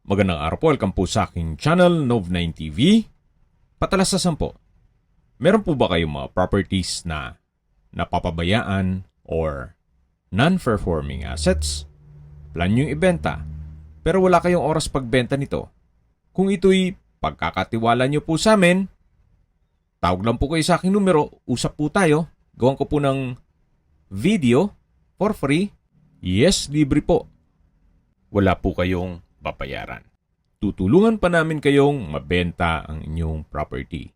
Magandang araw po, welcome po sa aking channel, Nov9 TV. Patalasasan po, meron po ba kayong mga properties na napapabayaan or non-performing assets? Plan nyo ibenta, pero wala kayong oras pagbenta nito. Kung ito'y pagkakatiwala nyo po sa amin, tawag lang po kayo sa aking numero, usap po tayo, gawan ko po ng video for free. Yes, libre po. Wala po kayong babayaran. Tutulungan pa namin kayong mabenta ang inyong property.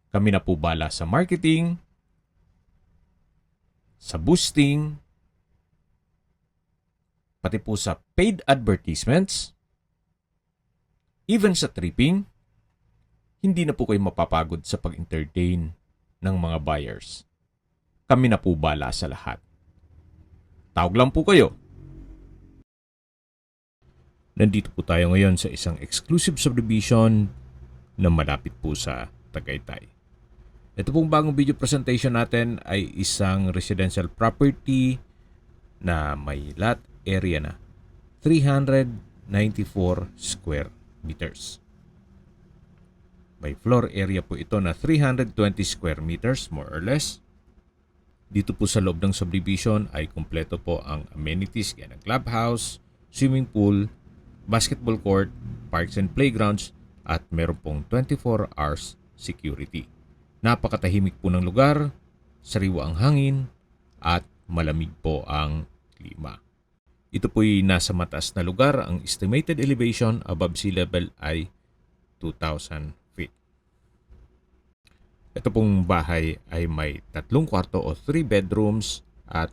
Kami na po bala sa marketing, sa boosting, pati po sa paid advertisements, even sa tripping. Hindi na po kayo mapapagod sa pag-entertain ng mga buyers. Kami na po bala sa lahat. Tawag lang po kayo. Nandito po tayo ngayon sa isang exclusive subdivision na malapit po sa Tagaytay. Ito pong bagong video presentation natin ay isang residential property na may lot area na 394 square meters. May floor area po ito na 320 square meters more or less. Dito po sa loob ng subdivision ay kumpleto po ang amenities gaya ng clubhouse, swimming pool, basketball court, parks and playgrounds, at meron pong 24 hours security. Napakatahimik po ng lugar, sariwa ang hangin, at malamig po ang klima. Ito po'y nasa mataas na lugar. Ang estimated elevation above sea level ay 2,000 feet. Ito pong bahay ay may 3 kwarto o 3 bedrooms at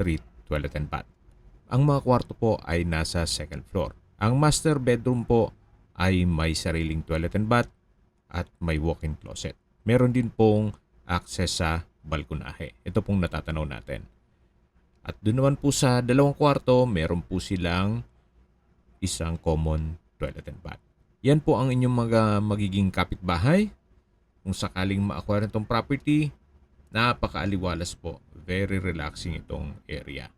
3 toilet and bath. Ang mga kwarto po ay nasa second floor. Ang master bedroom po ay may sariling toilet and bath at may walk-in closet. Meron din pong access sa balkonahe. Ito pong natatanaw natin. At doon naman po sa 2 kwarto, meron po silang isang common toilet and bath. Yan po ang inyong mga magiging kapitbahay. Kung sakaling ma-acquire itong property, napakaaliwalas po. Very relaxing itong area.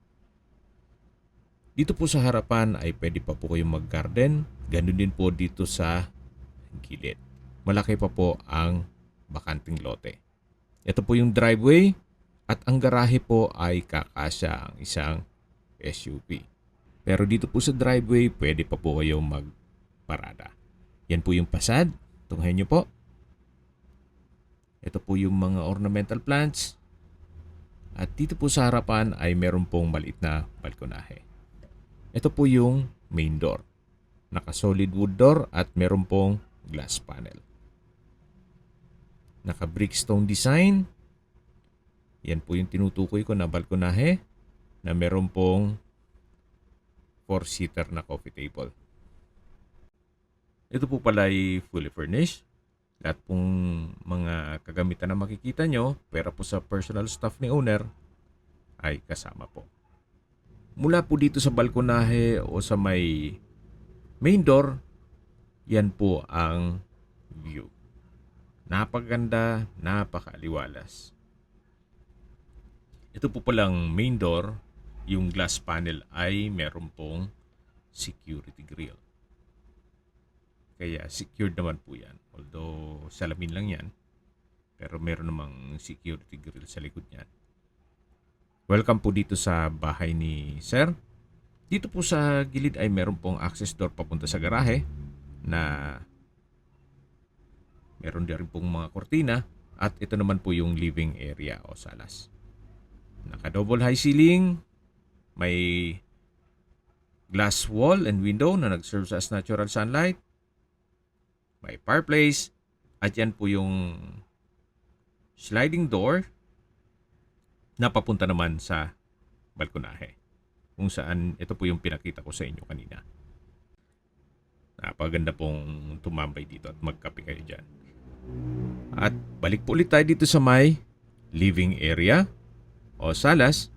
Dito po sa harapan ay pwede pa po kayong mag-garden. Ganun din po dito sa gilid. Malaki pa po ang bakanting lote. Ito po yung driveway at ang garahe po ay kakasya ang isang SUV. Pero dito po sa driveway, pwede pa po kayong magparada. Yan po yung pasad. Tunghayin nyo po. Ito po yung mga ornamental plants. At dito po sa harapan ay meron pong maliit na balkonahe. Ito po yung main door. Naka-solid wood door at meron pong glass panel. Naka-brickstone design. Yan po yung tinutukoy ko na balkonahe na meron pong 4-seater na coffee table. Ito po pala ay fully furnished. Lahat pong mga kagamitan na makikita nyo, pera po sa personal staff ni owner, ay kasama po. Mula po dito sa balkonahe o sa may main door, yan po ang view. Napakaganda, napakaaliwalas. Ito po palang main door, yung glass panel ay meron pong security grill. Kaya secured naman po yan. Although salamin lang yan, pero meron namang security grill sa likod niyan. Welcome po dito sa bahay ni Sir. Dito po sa gilid ay meron pong access door papunta sa garahe na meron din rin pong mga kortina at ito naman po yung living area o salas. Naka-double high ceiling, may glass wall and window na nag-serve as natural sunlight, may fireplace, at yan po yung sliding door na papunta naman sa balkonahe. Kung saan ito po yung pinakita ko sa inyo kanina. Napaganda pong tumambay dito at magkape kayo dyan. At balik po ulit tayo dito sa may living area o salas.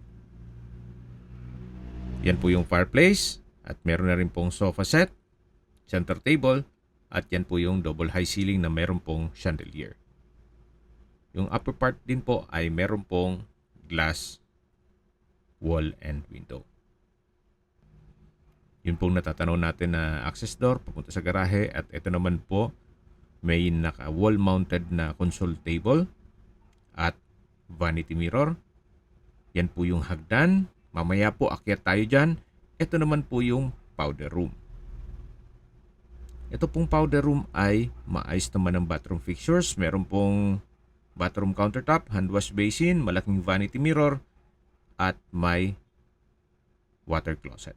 Yan po yung fireplace at meron na rin pong sofa set, center table, at yan po yung double high ceiling na meron pong chandelier. Yung upper part din po ay meron pong glass wall and window. Yun pong natatanaw natin na access door papunta sa garahe, at ito naman po may naka wall mounted na console table at vanity mirror. Yan po yung hagdan. Mamaya po akyat tayo dyan. Ito naman po yung powder room. Ito pong powder room ay maayos naman ang bathroom fixtures. Meron pong bathroom countertop, hand wash basin, malaking vanity mirror, at may water closet.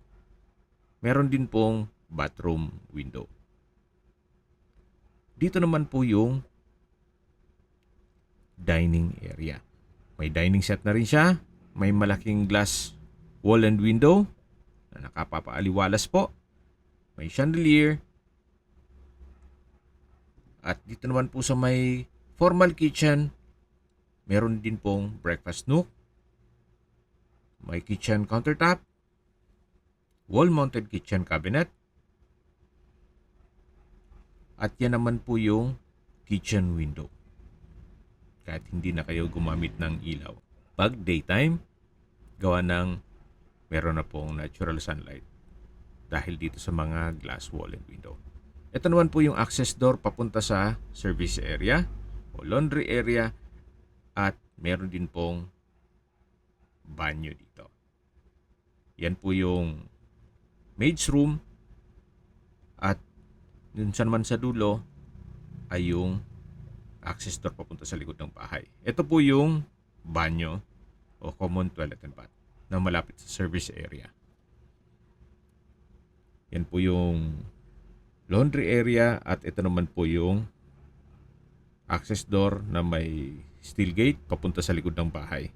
Meron din pong bathroom window. Dito naman po yung dining area. May dining set na rin siya. May malaking glass wall and window na nakapapaaliwalas po. May chandelier. At dito naman po sa may formal kitchen, meron din pong breakfast nook. May kitchen countertop, wall-mounted kitchen cabinet. At yan naman po yung kitchen window. Kahit hindi na kayo gumamit ng ilaw. Pag daytime, gawa ng meron na pong natural sunlight dahil dito sa mga glass wall and window. Ito naman po yung access door papunta sa service area o laundry area, at meron din pong banyo dito. Yan po yung maid's room, at yun sa naman sa dulo ay yung access door papunta sa likod ng bahay. Ito po yung banyo o common toilet and bath na malapit sa service area. Yan po yung laundry area, at ito naman po yung access door na may steel gate papunta sa likod ng bahay.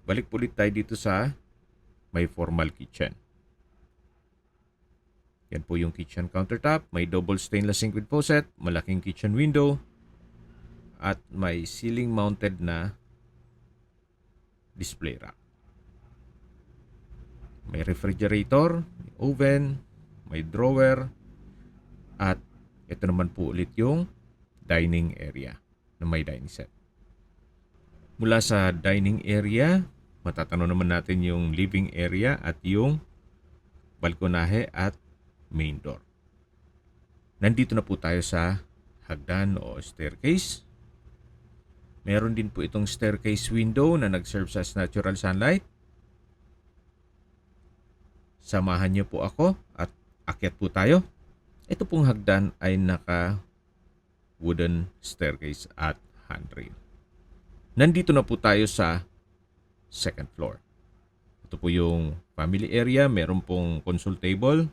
Balik po ulit tayo dito sa may formal kitchen. Yan po yung kitchen countertop, may double stainless sink with faucet, malaking kitchen window, at may ceiling mounted na display rack. May refrigerator, may oven, may drawer, at ito naman po ulit yung dining area na may dining set. Mula sa dining area, matatanaw naman natin yung living area at yung balkonahe at main door. Nandito na po tayo sa hagdan o staircase. Meron din po itong staircase window na nag-serve as natural sunlight. Samahan niyo po ako at akyat po tayo. Ito pong hagdan ay naka wooden staircase at handrail. Nandito na po tayo sa second floor. Ito po yung family area. Meron pong console table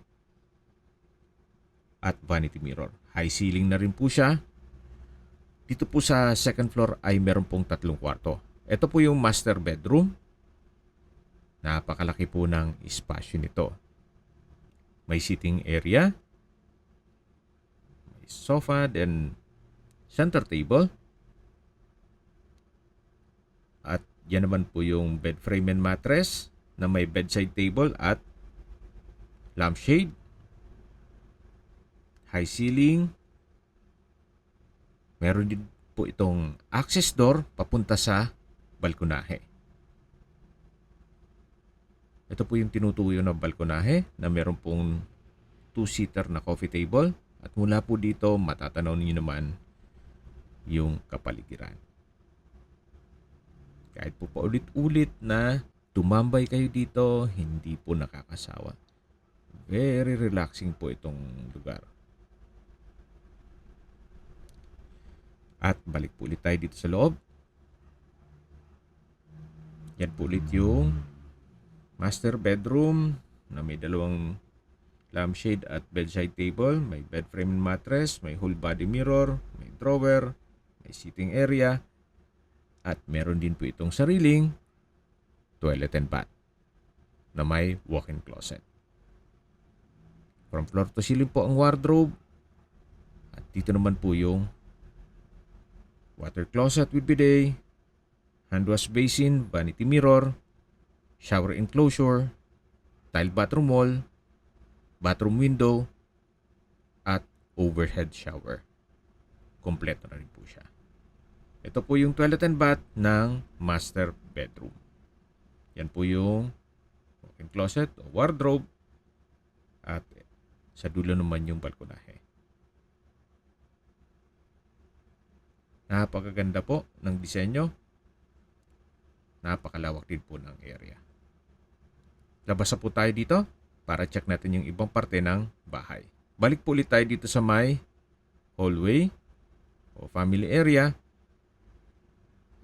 at vanity mirror. High ceiling na rin po siya. Dito po sa second floor ay meron pong 3 kwarto. Ito po yung master bedroom. Napakalaki po ng espasyo nito. May sitting area, may sofa, then center table. At yan naman po yung bed frame and mattress na may bedside table at lampshade. High ceiling. Meron din po itong access door papunta sa balkonahe. Ito po yung tinutuyo na balkonahe na meron pong 2-seater na coffee table. At mula po dito, matatanaw niyo naman yung kapaligiran. Kahit po paulit-ulit na tumambay kayo dito, hindi po nakakasawa. Very relaxing po itong lugar. At balik po ulit tayo dito sa loob. Yan po ulit yung master bedroom na may 2 lampshade at bedside table, may bed frame and mattress, may whole body mirror, may drawer, may sitting area, at meron din po itong sariling toilet and bath na may walk-in closet. From floor to ceiling po ang wardrobe, at dito naman po yung water closet with bidet, hand wash basin, vanity mirror, shower enclosure, tile bathroom wall, bathroom window, at overhead shower. Kompleto na rin po siya. Ito po yung toilet and bath ng master bedroom. Yan po yung walk-in closet o wardrobe. At sa dulo naman yung balkonahe. Napakaganda po ng disenyo. Napakalawak din po ng area. Labas na po tayo dito para check natin yung ibang parte ng bahay. Balik po ulit tayo dito sa may hallway o family area.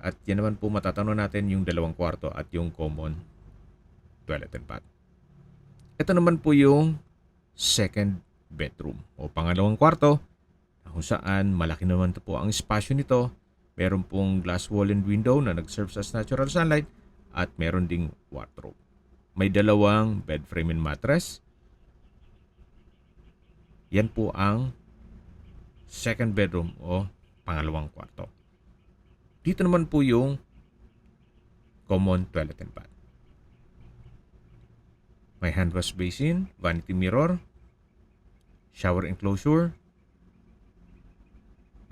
At yan naman po matatanaw natin yung dalawang kwarto at yung common toilet and bath. Ito naman po yung second bedroom o pangalawang kwarto kung saan malaki naman po ang espasyo nito. Meron pong glass wall and window na nag-serve as natural sunlight at meron ding wardrobe. May dalawang bed frame and mattress. Yan po ang second bedroom o pangalawang kwarto. Dito naman po yung common toilet and bath. May hand wash basin, vanity mirror, shower enclosure,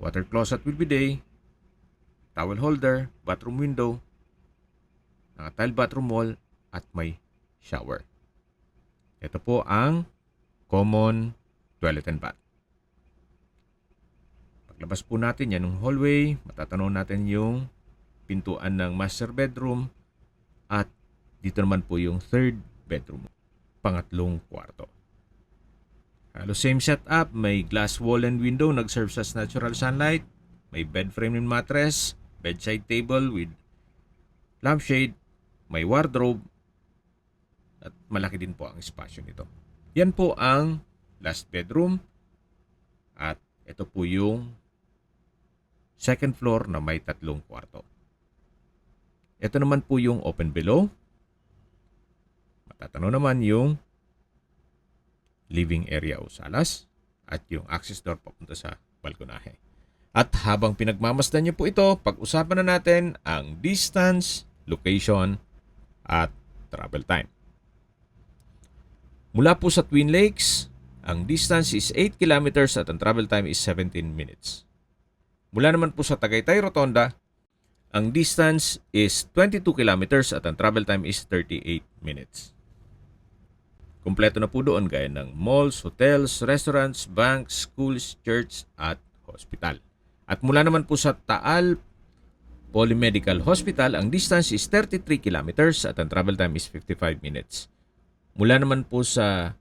water closet with bidet, towel holder, bathroom window, naka-tile bathroom wall, at may shower. Ito po ang common toilet and bath. Paglabas po natin yan ng hallway, matatanaw natin yung pintuan ng master bedroom at dito naman po yung third bedroom, pangatlong kwarto. Halos same setup, may glass wall and window, nag-serve as natural sunlight, may bed frame and mattress, bedside table with lampshade, may wardrobe, at malaki din po ang espasyo nito. Yan po ang last bedroom at ito po yung second floor na may tatlong kwarto. Ito naman po yung open below. Matatanaw naman yung living area o salas at yung access door papunta sa balkonahe. At habang pinagmamasdan niyo po ito, pag-usapan na natin ang distance, location, at travel time. Mula po sa Twin Lakes, ang distance is 8 kilometers at ang travel time is 17 minutes. Mula naman po sa Tagaytay Rotonda, ang distance is 22 kilometers at ang travel time is 38 minutes. Kumpleto na po doon gaya ng malls, hotels, restaurants, banks, schools, church, at hospital. At mula naman po sa Taal Polymedical Hospital, ang distance is 33 kilometers at ang travel time is 55 minutes. Mula naman po sa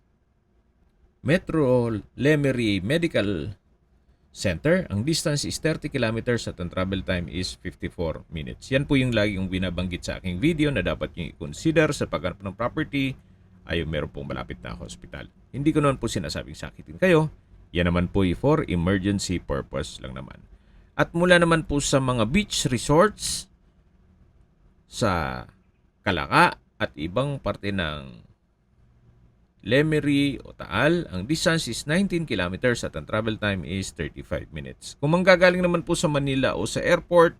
Metro Lemery Medical Center, ang distance is 30 kilometers at ang travel time is 54 minutes. Yan po yung lagi yung binabanggit sa aking video na dapat nyo i-consider sa paghanap ng property ay meron pong malapit na hospital. Hindi ko naman po sinasabing sakitin kayo. Yan naman po for emergency purpose lang naman. At mula naman po sa mga beach resorts sa Calaca at ibang parte ng Lemery o Taal, ang distance is 19 kilometers at ang travel time is 35 minutes. Kung manggagaling naman po sa Manila o sa airport,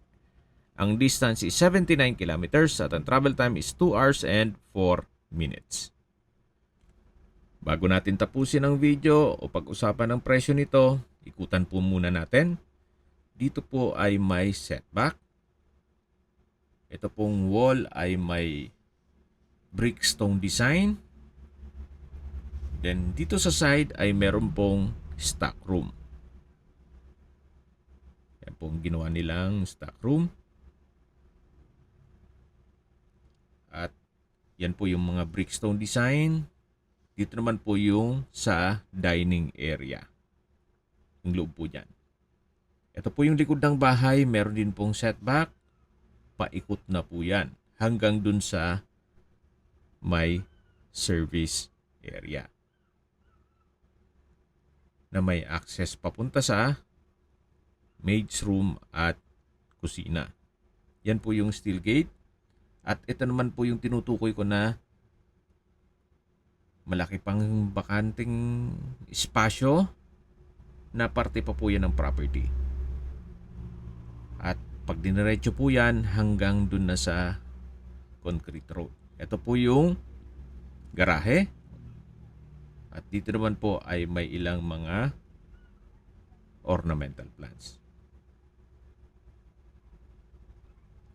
ang distance is 79 kilometers at ang travel time is 2 hours and 4 minutes. Bago natin tapusin ang video o pag-usapan ng presyo nito, ikutan po muna natin. Dito po ay may setback. Ito pong wall ay may brick stone design. Then dito sa side ay meron pong stock room. Yan pong ginawa nilang stock room. At yan po yung mga brick stone design. Dito naman po yung sa dining area. Yung loob po dyan. Ito po yung likod ng bahay. Meron din pong setback. Paikot na po yan. Hanggang dun sa may service area. Na may access papunta sa maid's room at kusina. Yan po yung steel gate. At ito naman po yung tinutukoy ko na malaki pang bakanting espasyo na parte pa po yan ng property. At pag diniretso po yan hanggang dun na sa concrete road. Ito po yung garahe. At dito naman po ay may ilang mga ornamental plants.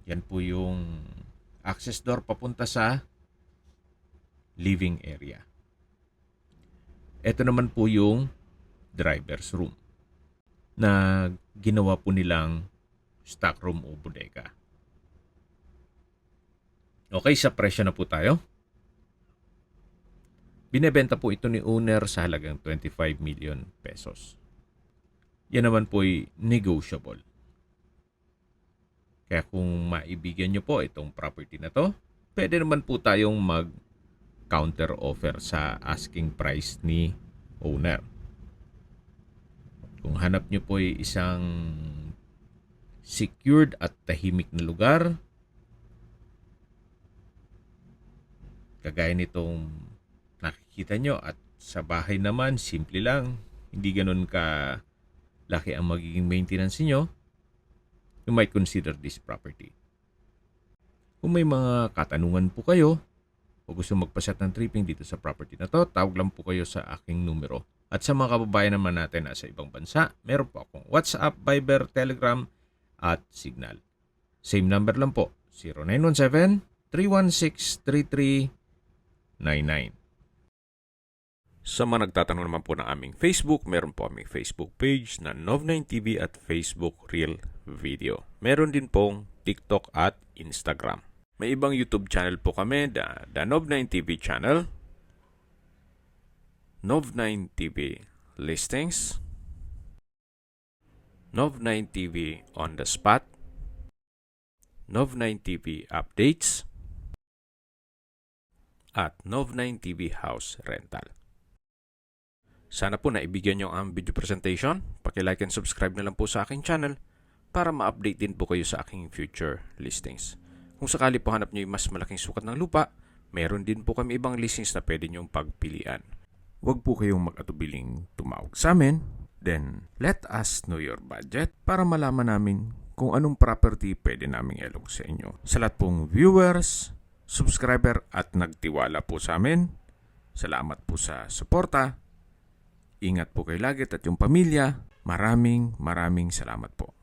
Yan po yung access door papunta sa living area. Ito naman po yung driver's room na ginawa po nilang stockroom o bodega. Okay, sa presyo na po tayo. Binebenta po ito ni owner sa halagang 25 million pesos. Yan naman po ay negotiable. Kaya kung maibigyan nyo po itong property na to, pwede naman po tayong mag-counter offer sa asking price ni owner. Kung hanap nyo po ay isang secured at tahimik na lugar, kagaya nitong nakikita nyo, at sa bahay naman, simple lang, hindi ganun ka laki ang magiging maintenance niyo, you might consider this property. Kung may mga katanungan po kayo o gusto magpaset ng tripping dito sa property na to, tawag lang po kayo sa aking numero. At sa mga kababayan naman natin na sa ibang bansa, meron po akong WhatsApp, Viber, Telegram at Signal. Same number lang po, 0917-316-3399. Sa mga nagtatanong naman po ng aming Facebook, meron po aming Facebook page na Nov9TV at Facebook Real Video. Meron din pong TikTok at Instagram. May ibang YouTube channel po kami, the Nov9TV channel, Nov9TV Listings, Nov9TV On The Spot, Nov9TV Updates, at Nov9TV House Rental. Sana po naibigyan nyo ang video presentation. Paki-like and subscribe na lang po sa aking channel para ma-update din po kayo sa aking future listings. Kung sakali po hanap nyo yung mas malaking sukat ng lupa, meron din po kami ibang listings na pwede nyong pagpilian. Huwag po kayong mag-atubiling tumawag sa amin. Then, let us know your budget para malaman namin kung anong property pwede naming ilong sa inyo. Sa lahat pong viewers, subscriber at nagtiwala po sa amin, salamat po sa suporta. Ingat po kayo lagi at yung pamilya. Maraming salamat po.